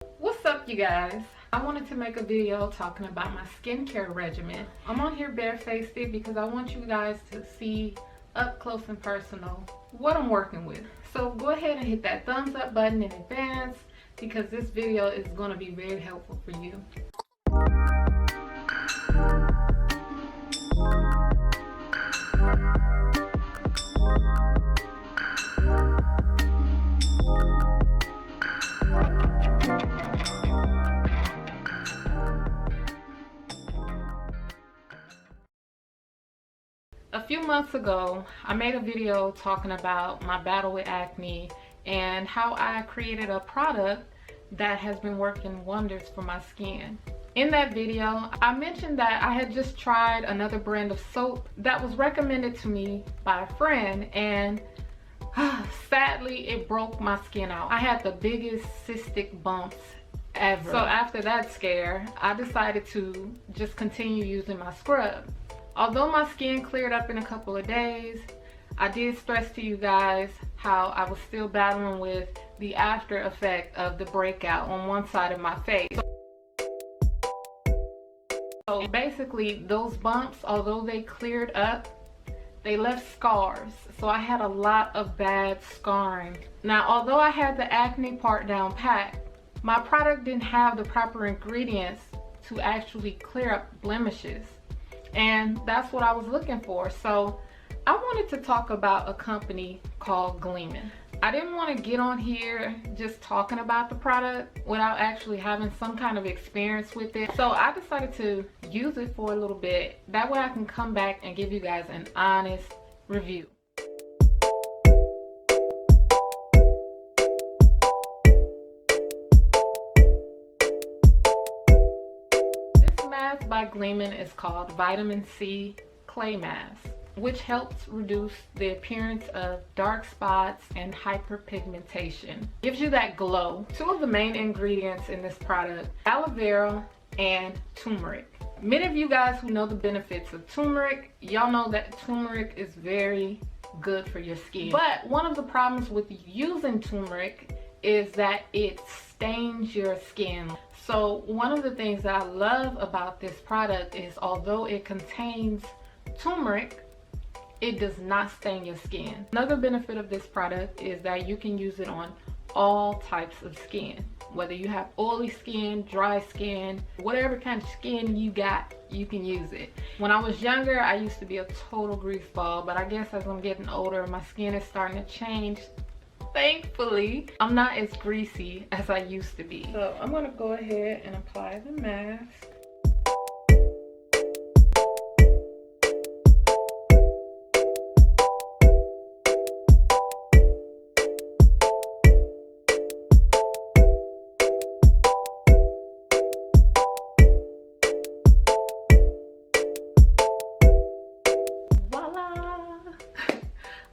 What's up, you guys? I wanted to make a video talking about my skincare regimen. I'm on here barefaced because I want you guys to see up close and personal what I'm working with. So go ahead and hit that thumbs up button in advance because this video is going to be very helpful for you. A few months ago, I made a video talking about my battle with acne and how I created a product that has been working wonders for my skin. In that video, I mentioned that I had just tried another brand of soap that was recommended to me by a friend, and sadly, it broke my skin out. I had the biggest cystic bumps ever. So after that scare, I decided to just continue using my scrub. Although my skin cleared up in a couple of days, I did stress to you guys how I was still battling with the after effect of the breakout on one side of my face. So basically, those bumps, although they cleared up, they left scars. So I had a lot of bad scarring. Now, although I had the acne part down pat, my product didn't have the proper ingredients to actually clear up blemishes. And that's what I was looking for. So I wanted to talk about a company called Gleamin. I didn't want to get on here just talking about the product without actually having some kind of experience with it. So I decided to use it for a little bit. That way I can come back and give you guys an honest review. By Gleamin is called Vitamin C Clay Mask, which helps reduce the appearance of dark spots and hyperpigmentation. Gives you that glow. Two of the main ingredients in this product, aloe vera and turmeric. Many of you guys who know the benefits of turmeric, y'all know that turmeric is very good for your skin. But one of the problems with using turmeric is that it stains your skin. So one of the things that I love about this product is although it contains turmeric, it does not stain your skin. Another benefit of this product is that you can use it on all types of skin. Whether you have oily skin, dry skin, whatever kind of skin you got, you can use it. When I was younger, I used to be a total grease ball, but I guess as I'm getting older, my skin is starting to change. Thankfully, I'm not as greasy as I used to be. So I'm gonna go ahead and apply the mask.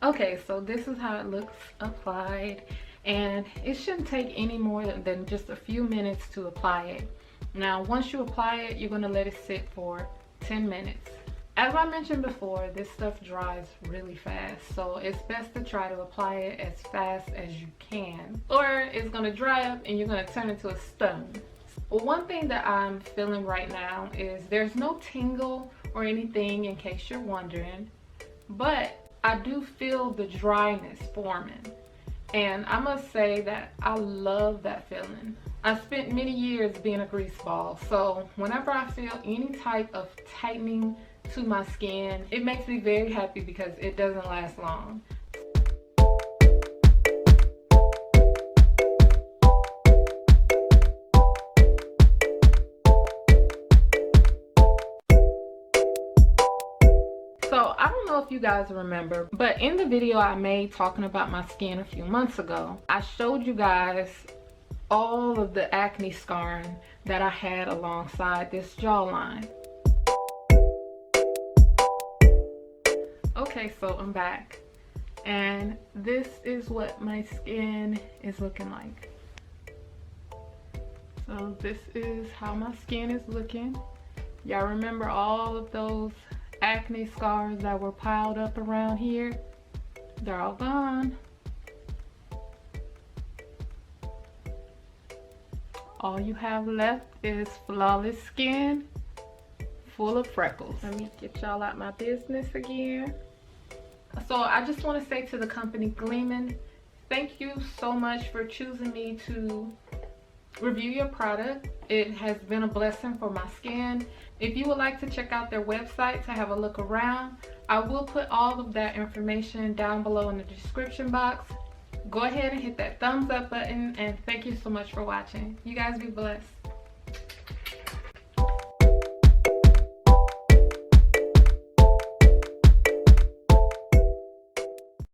Okay, so this is how it looks applied, and it shouldn't take any more than just a few minutes to apply it. Now, once you apply it, you're gonna let it sit for 10 minutes. As I mentioned before, this stuff dries really fast, so it's best to try to apply it as fast as you can, or it's gonna dry up and you're gonna turn into a stone. Well, one thing that I'm feeling right now is there's no tingle or anything, in case you're wondering, but I do feel the dryness forming, and I must say that I love that feeling. I spent many years being a grease ball, so whenever I feel any type of tightening to my skin, it makes me very happy because it doesn't last long. So I don't know if you guys remember, but in the video I made talking about my skin a few months ago, I showed you guys all of the acne scarring that I had alongside this jawline. Okay, so I'm back, and this is what my skin is looking like. So this is how my skin is looking. Y'all remember all of those acne scars that were piled up around here? They're all gone. all you have left is flawless skin full of freckles. Let me get y'all out my business again. So I just want to say to the company Gleamin, thank you so much for choosing me to review your product. It has been a blessing for my skin. If you would like to check out their website to have a look around, I will put all of that information down below in the description box. Go ahead and hit that thumbs up button, and thank you so much for watching. You guys be blessed.